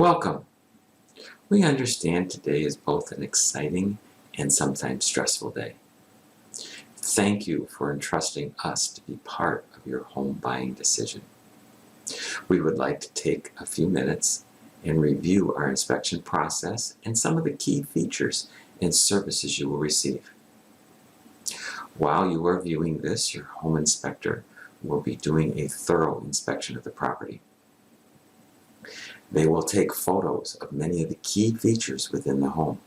Welcome. We understand today is both an exciting and sometimes stressful day. Thank you for entrusting us to be part of your home buying decision. We would like to take a few minutes and review our inspection process and some of the key features and services you will receive. While you are viewing this, your home inspector will be doing a thorough inspection of the property. They will take photos of many of the key features within the home.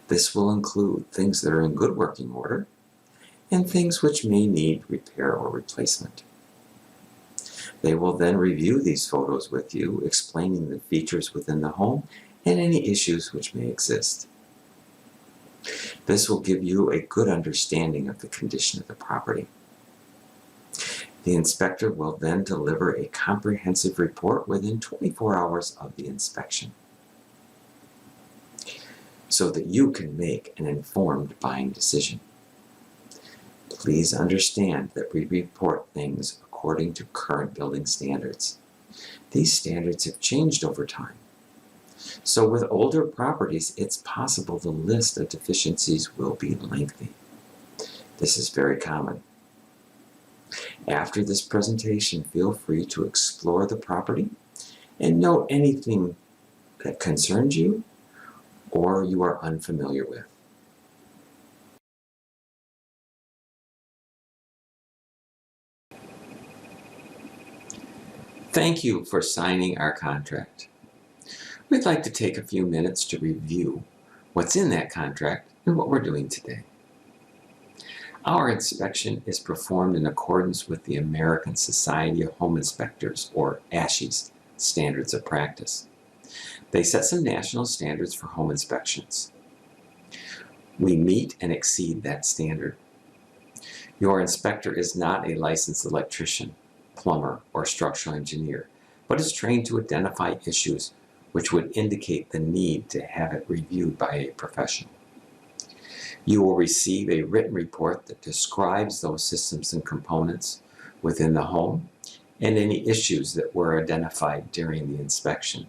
This will include things that are in good working order and things which may need repair or replacement. They will then review these photos with you, explaining the features within the home and any issues which may exist. This will give you a good understanding of the condition of the property. The inspector will then deliver a comprehensive report within 24 hours of the inspection, so that you can make an informed buying decision. Please understand that we report things according to current building standards. These standards have changed over time. So with older properties, it's possible the list of deficiencies will be lengthy. This is very common. After this presentation, feel free to explore the property and note anything that concerns you or you are unfamiliar with. Thank you for signing our contract. We'd like to take a few minutes to review what's in that contract and what we're doing today. Our inspection is performed in accordance with the American Society of Home Inspectors, or ASHI's, standards of practice. They set some national standards for home inspections. We meet and exceed that standard. Your inspector is not a licensed electrician, plumber, or structural engineer, but is trained to identify issues which would indicate the need to have it reviewed by a professional. You will receive a written report that describes those systems and components within the home and any issues that were identified during the inspection.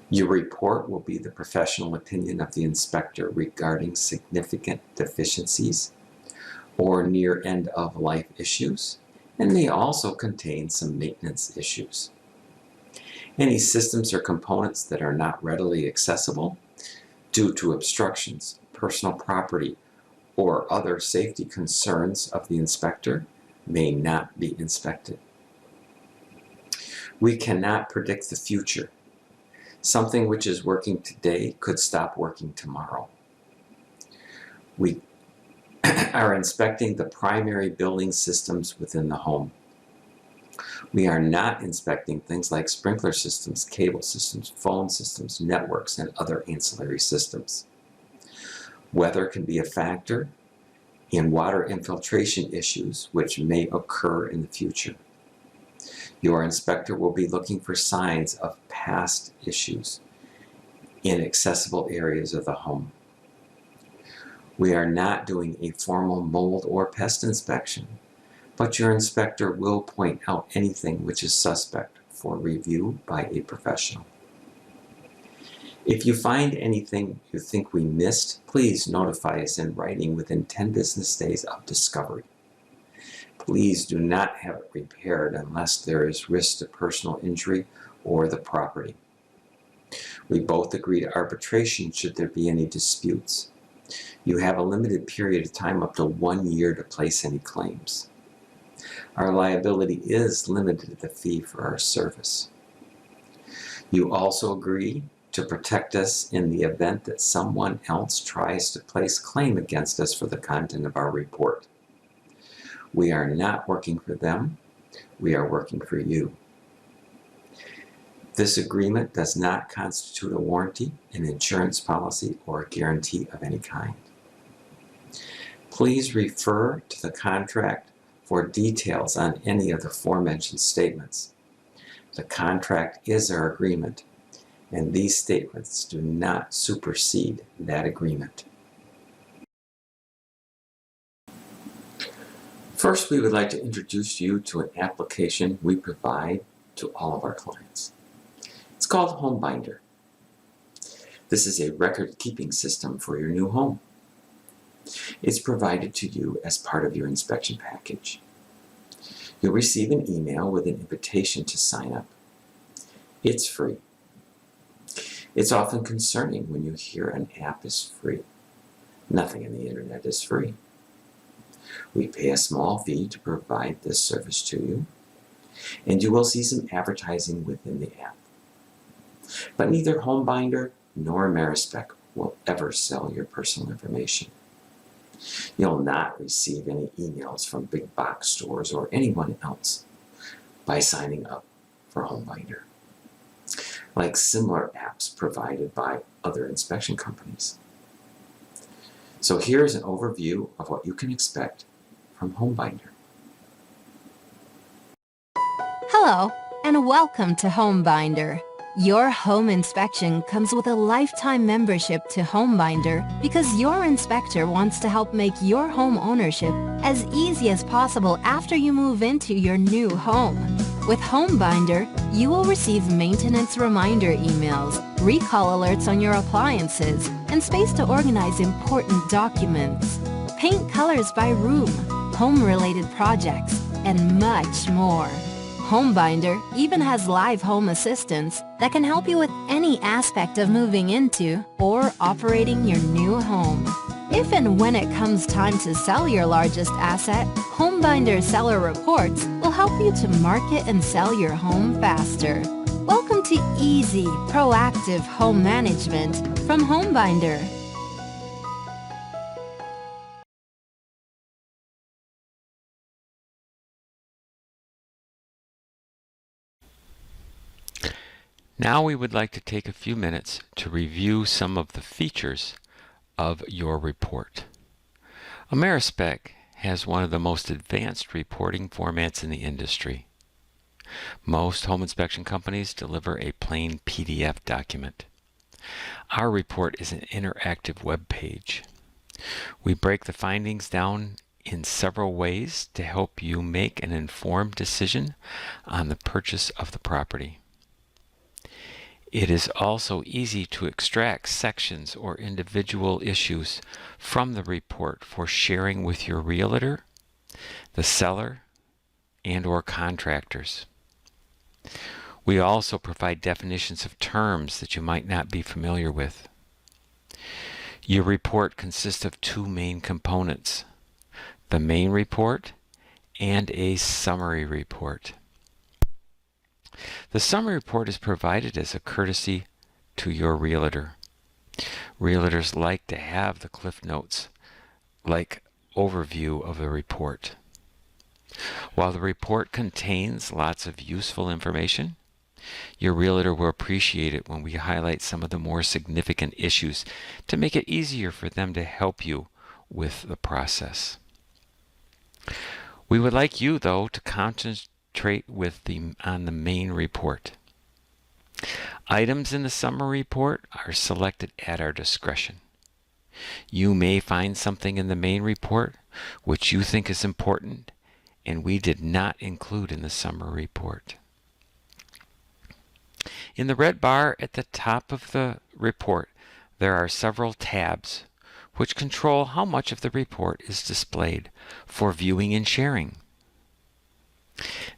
Your report will be the professional opinion of the inspector regarding significant deficiencies or near end-of-life issues, and may also contain some maintenance issues. Any systems or components that are not readily accessible due to obstructions, personal property, or other safety concerns of the inspector may not be inspected. We cannot predict the future. Something which is working today could stop working tomorrow. We are inspecting the primary building systems within the home. We are not inspecting things like sprinkler systems, cable systems, phone systems, networks, and other ancillary systems. Weather can be a factor in water infiltration issues which may occur in the future. Your inspector will be looking for signs of past issues in accessible areas of the home. We are not doing a formal mold or pest inspection, but your inspector will point out anything which is suspect for review by a professional. If you find anything you think we missed, please notify us in writing within 10 business days of discovery. Please do not have it repaired unless there is risk to personal injury or the property. We both agree to arbitration should there be any disputes. You have a limited period of time, up to 1 year, to place any claims. Our liability is limited to the fee for our service. You also agree to protect us in the event that someone else tries to place claim against us for the content of our report. We are not working for them, we are working for you. This agreement does not constitute a warranty, an insurance policy, or a guarantee of any kind. Please refer to the contract for details on any of the aforementioned statements. The contract is our agreement, and these statements do not supersede that agreement. First, we would like to introduce you to an application we provide to all of our clients. It's called HomeBinder. This is a record-keeping system for your new home. It's provided to you as part of your inspection package. You'll receive an email with an invitation to sign up. It's free. It's often concerning when you hear an app is free. Nothing on the internet is free. We pay a small fee to provide this service to you, and you will see some advertising within the app. But neither HomeBinder nor AmeriSpec will ever sell your personal information. You'll not receive any emails from big box stores or anyone else by signing up for HomeBinder, like similar apps provided by other inspection companies. So here's an overview of what you can expect from HomeBinder. Hello, and welcome to HomeBinder. Your home inspection comes with a lifetime membership to HomeBinder because your inspector wants to help make your home ownership as easy as possible after you move into your new home. With HomeBinder, you will receive maintenance reminder emails, recall alerts on your appliances, and space to organize important documents. Paint colors by room, home-related projects, and much more. HomeBinder even has live home assistants that can help you with any aspect of moving into or operating your new home. If and when it comes time to sell your largest asset, HomeBinder Seller Reports will help you to market and sell your home faster. Welcome to easy, proactive home management from HomeBinder. Now we would like to take a few minutes to review some of the features of your report. AmeriSpec has one of the most advanced reporting formats in the industry. Most home inspection companies deliver a plain PDF document. Our report is an interactive web page. We break the findings down in several ways to help you make an informed decision on the purchase of the property. It is also easy to extract sections or individual issues from the report for sharing with your realtor, the seller, and/or contractors. We also provide definitions of terms that you might not be familiar with. Your report consists of two main components: the main report and a summary report. The summary report is provided as a courtesy to your realtor. Realtors like to have the Cliff Notes like overview of the report. While the report contains lots of useful information, your realtor will appreciate it when we highlight some of the more significant issues to make it easier for them to help you with the process. We would like you, though, to concentrate on the main report. Items in the summary report are selected at our discretion. You may find something in the main report which you think is important and we did not include in the summary report. In the red bar at the top of the report, there are several tabs which control how much of the report is displayed for viewing and sharing.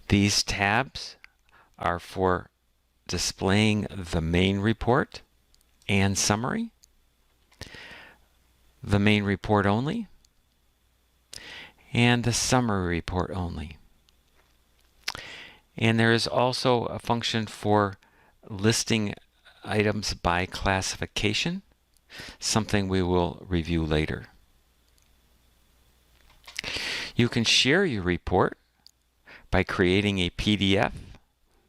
These tabs are for displaying the main report and summary, the main report only, and the summary report only. And there is also a function for listing items by classification, something we will review later. You can share your report by creating a PDF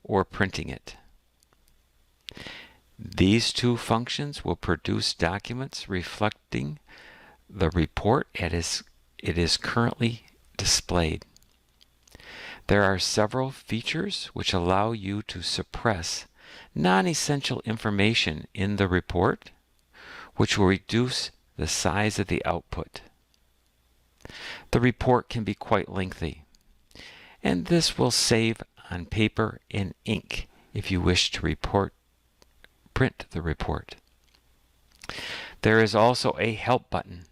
or printing it. These two functions will produce documents reflecting the report as it is currently displayed. There are several features which allow you to suppress non-essential information in the report, which will reduce the size of the output. The report can be quite lengthy, and this will save on paper and ink if you wish to report print the report. There is also a Help button,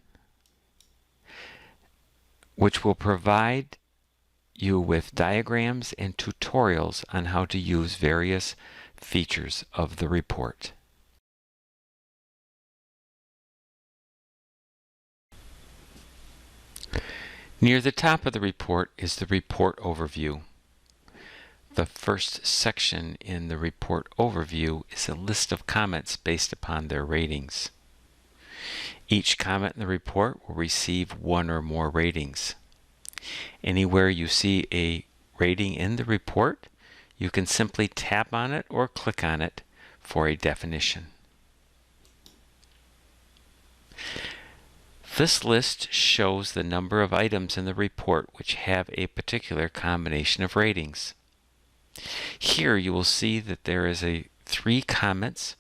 which will provide you with diagrams and tutorials on how to use various features of the report. Near the top of the report is the report overview. The first section in the report overview is a list of comments based upon their ratings. Each comment in the report will receive one or more ratings. Anywhere you see a rating in the report, you can simply tap on it or click on it for a definition. This list shows the number of items in the report which have a particular combination of ratings. Here you will see that there is 3 comments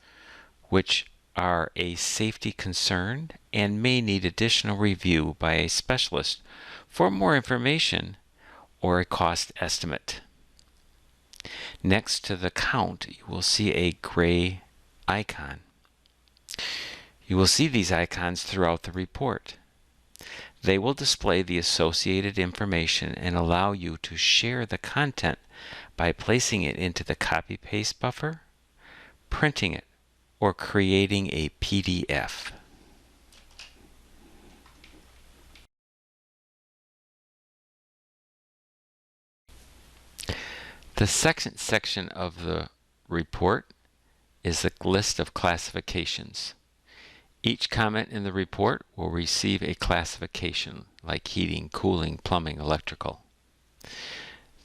which are a safety concern and may need additional review by a specialist for more information or a cost estimate. Next to the count, you will see a gray icon. You will see these icons throughout the report. They will display the associated information and allow you to share the content by placing it into the copy-paste buffer, printing it, or creating a PDF. The second section of the report is the list of classifications. Each comment in the report will receive a classification like heating, cooling, plumbing, electrical.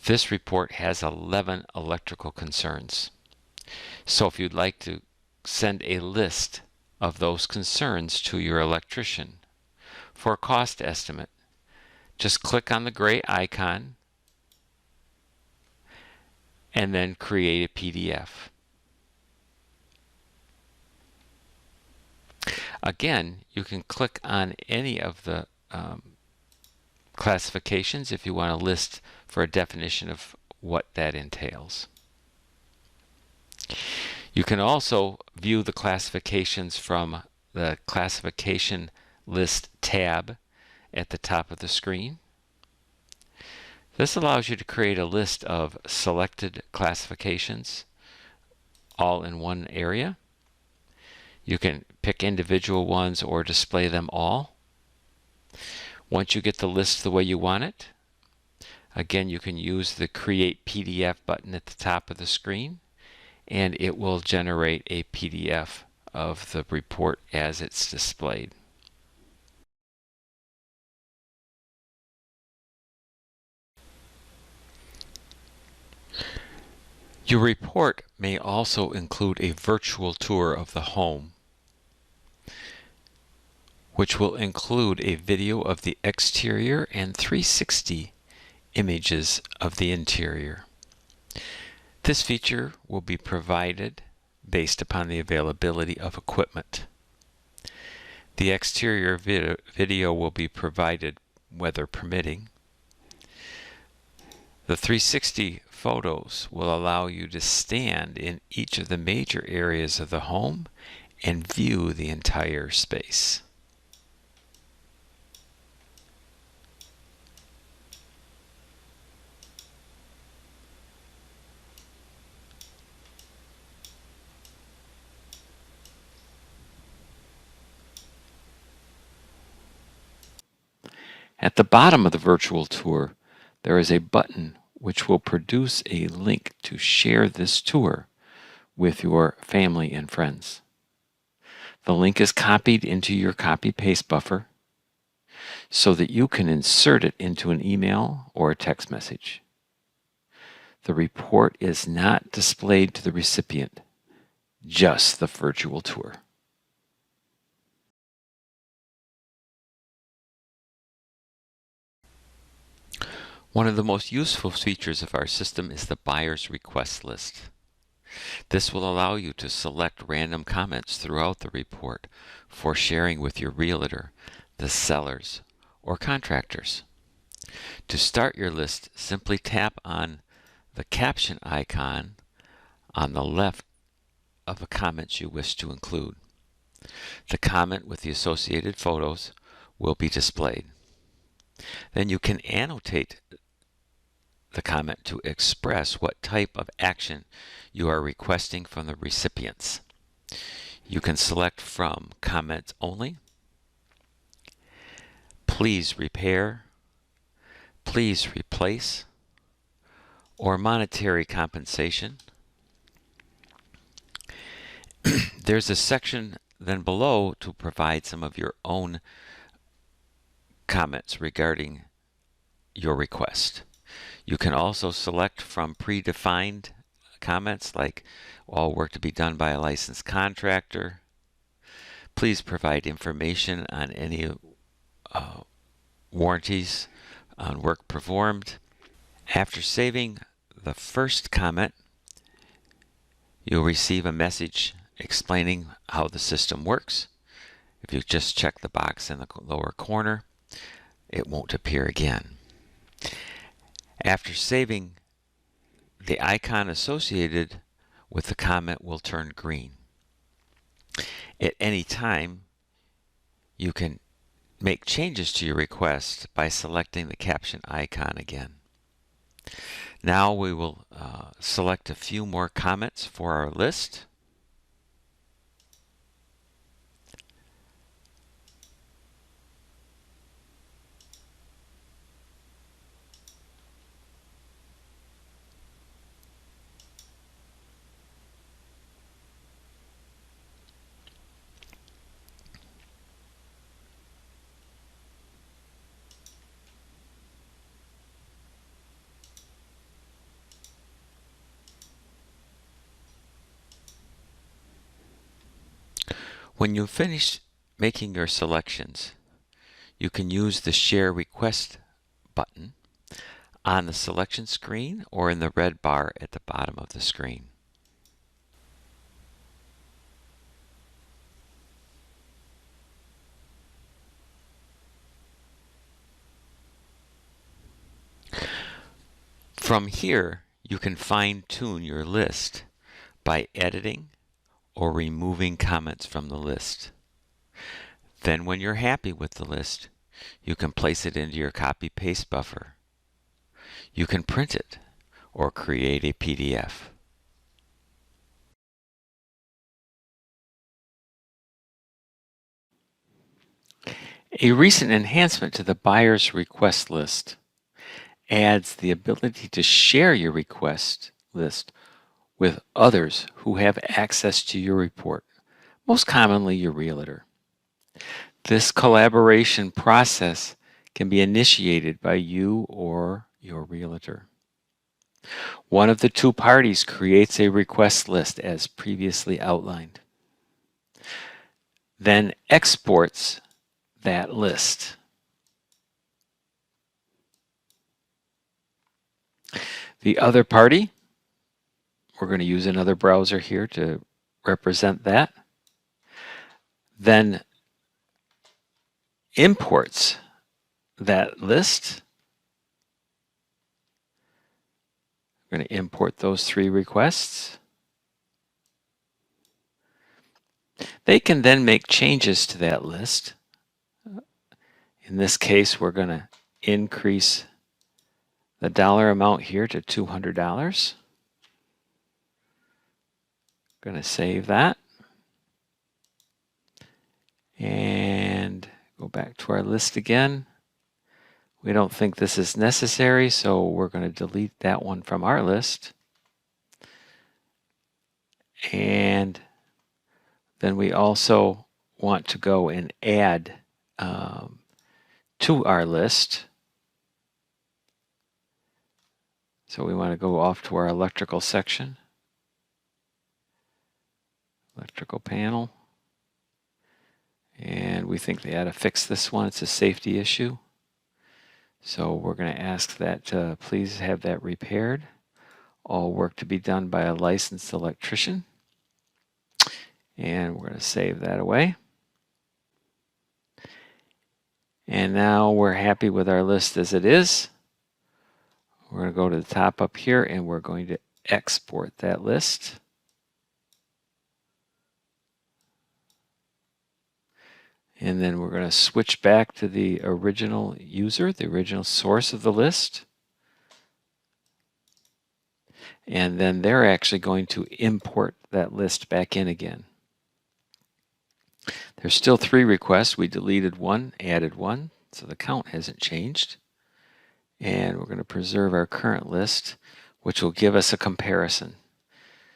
This report has 11 electrical concerns. So if you'd like to send a list of those concerns to your electrician for a cost estimate, just click on the gray icon and then create a PDF. Again, you can click on any of the classifications if you want to list for a definition of what that entails. You can also view the classifications from the Classification List tab at the top of the screen. This allows you to create a list of selected classifications all in one area. You can pick individual ones or display them all. Once you get the list the way you want it, again, you can use the Create PDF button at the top of the screen, and it will generate a PDF of the report as it's displayed. Your report may also include a virtual tour of the home, which will include a video of the exterior and 360 images of the interior. This feature will be provided based upon the availability of equipment. The exterior video will be provided weather permitting. The 360 photos will allow you to stand in each of the major areas of the home and view the entire space. At the bottom of the virtual tour, there is a button which will produce a link to share this tour with your family and friends. The link is copied into your copy-paste buffer so that you can insert it into an email or a text message. The report is not displayed to the recipient, just the virtual tour. One of the most useful features of our system is the buyer's request list. This will allow you to select random comments throughout the report for sharing with your realtor, the sellers, or contractors. To start your list, simply tap on the caption icon on the left of the comments you wish to include. The comment with the associated photos will be displayed. Then you can annotate the comment to express what type of action you are requesting from the recipients. You can select from Comments Only, Please Repair, Please Replace, or Monetary Compensation. There's a section then below to provide some of your own comments regarding your request. You can also select from predefined comments like all work to be done by a licensed contractor. Please provide information on any warranties on work performed. After saving the first comment, you'll receive a message explaining how the system works. If you just check the box in the lower corner, it won't appear again. After saving, the icon associated with the comment will turn green. At any time, you can make changes to your request by selecting the caption icon again. Now we will select a few more comments for our list. When you finish making your selections, you can use the Share Request button on the selection screen or in the red bar at the bottom of the screen. From here, you can fine-tune your list by editing or removing comments from the list. Then when you're happy with the list, you can place it into your copy-paste buffer. You can print it or create a PDF. A recent enhancement to the buyer's request list adds the ability to share your request list with others who have access to your report, most commonly your realtor. This collaboration process can be initiated by you or your realtor. One of the two parties creates a request list as previously outlined, then exports that list. The other party, we're going to use another browser here to represent that, then imports that list. We're going to import those three requests. They can then make changes to that list. In this case, we're going to increase the dollar amount here to $200. Going to save that. And go back to our list again. We don't think this is necessary, so we're going to delete that one from our list. And then we also want to go and add to our list. So we want to go off to our electrical section. Electrical panel. And we think they ought to fix this one. It's a safety issue. So we're going to ask that please have that repaired. All work to be done by a licensed electrician. And we're going to save that away. And now we're happy with our list as it is. We're going to go to the top up here and we're going to export that list. And then we're going to switch back to the original user, the original source of the list. And then they're actually going to import that list back in again. There's still 3 requests. We deleted 1, added 1, so the count hasn't changed. And we're going to preserve our current list, which will give us a comparison.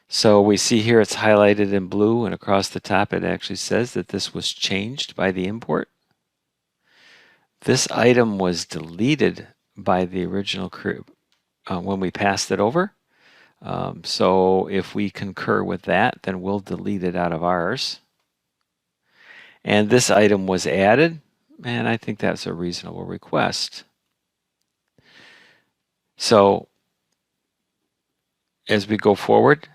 So we see here it's highlighted in blue, and across the top it actually says that this was changed by the import. This item was deleted by the original crew when we passed it over. So if we concur with that, then we'll delete it out of ours. And this item was added, and I think that's a reasonable request. So as we go forward,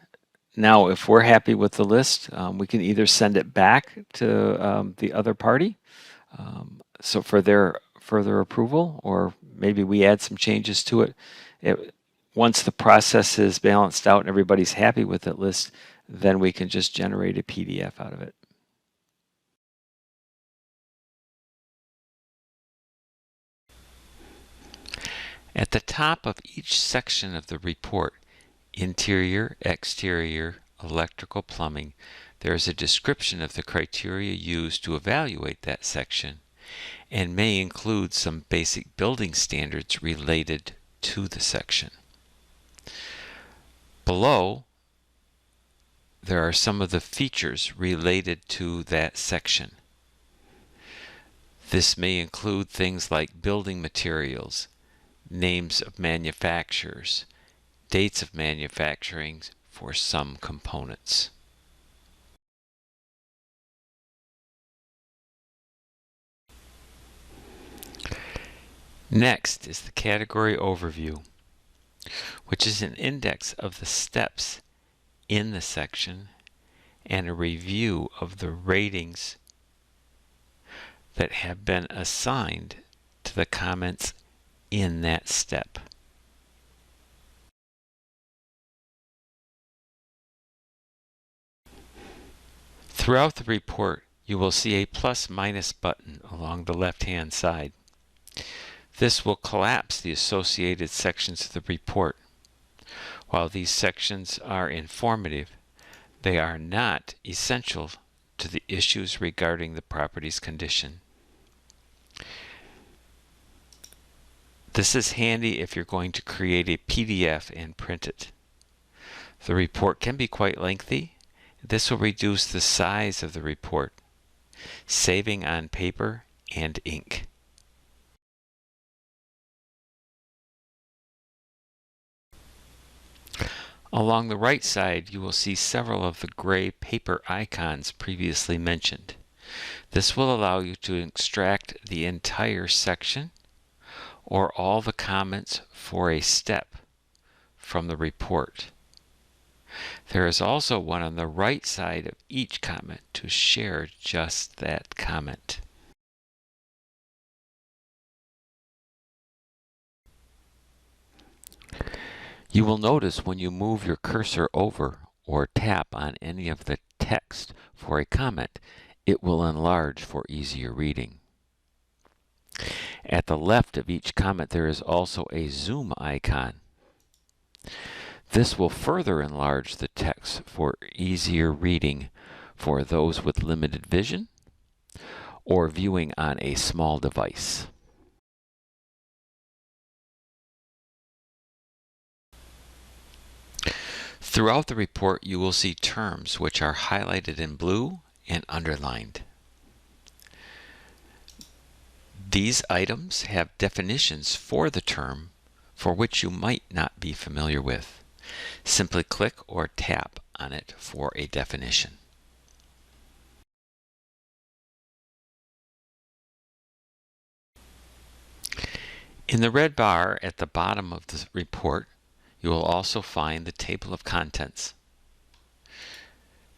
now if we're happy with the list, we can either send it back to the other party so for their further approval, or maybe we add some changes to it. Once the process is balanced out and everybody's happy with that list, then we can just generate a PDF out of it. At the top of each section of the report, interior, exterior, electrical, plumbing, there is a description of the criteria used to evaluate that section and may include some basic building standards related to the section. Below, there are some of the features related to that section. This may include things like building materials, names of manufacturers, dates of manufacturing for some components. Next is the category overview, which is an index of the steps in the section and a review of the ratings that have been assigned to the comments in that step. Throughout the report, you will see a plus/minus button along the left-hand side. This will collapse the associated sections of the report. While these sections are informative, they are not essential to the issues regarding the property's condition. This is handy if you're going to create a PDF and print it. The report can be quite lengthy. This will reduce the size of the report, saving on paper and ink. Along the right side, you will see several of the gray paper icons previously mentioned. This will allow you to extract the entire section or all the comments for a step from the report. There is also one on the right side of each comment to share just that comment. You will notice when you move your cursor over or tap on any of the text for a comment, it will enlarge for easier reading. At the left of each comment, there is also a zoom icon. This will further enlarge the text for easier reading for those with limited vision or viewing on a small device. Throughout the report, you will see terms which are highlighted in blue and underlined. These items have definitions for the term for which you might not be familiar with. Simply click or tap on it for a definition. In the red bar at the bottom of the report, you will also find the table of contents.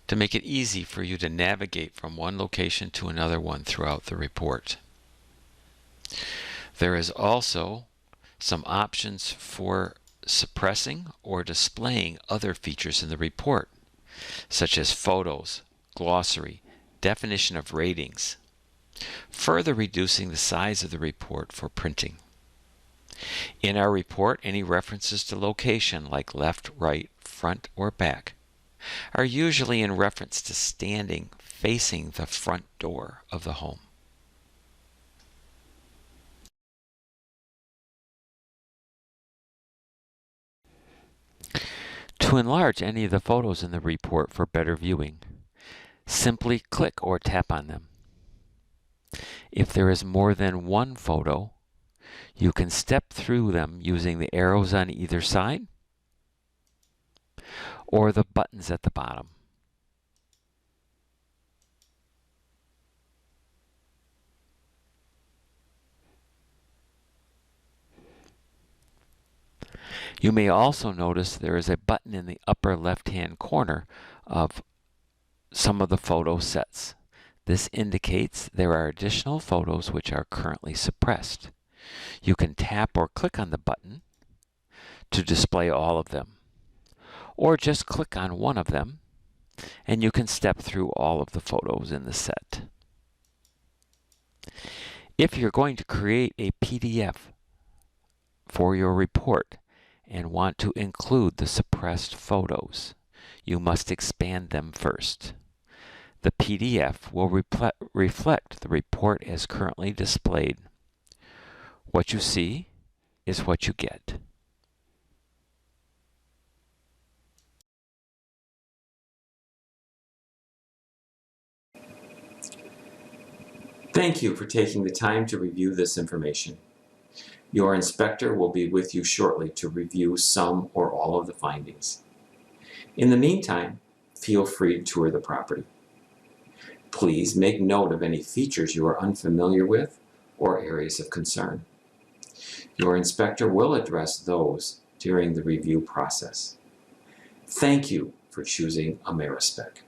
To make it easy for you to navigate from one location to another one throughout the report. There is also some options for suppressing or displaying other features in the report, such as photos, glossary, definition of ratings. further reducing the size of the report for printing. In our report, any references to location, like left, right, front, or back, are usually in reference to standing facing the front door of the home. To enlarge any of the photos in the report for better viewing, simply click or tap on them. If there is more than one photo, you can step through them using the arrows on either side or the buttons at the bottom. You may also notice there is a button in the upper left-hand corner of some of the photo sets. This indicates there are additional photos which are currently suppressed. You can tap or click on the button to display all of them, or just click on one of them and you can step through all of the photos in the set. If you're going to create a PDF for your report and want to include the suppressed photos, you must expand them first. The PDF will reflect the report as currently displayed. What you see is what you get. Thank you for taking the time to review this information. Your inspector will be with you shortly to review some or all of the findings. In the meantime, feel free to tour the property. Please make note of any features you are unfamiliar with or areas of concern. Your inspector will address those during the review process. Thank you for choosing AmeriSpec.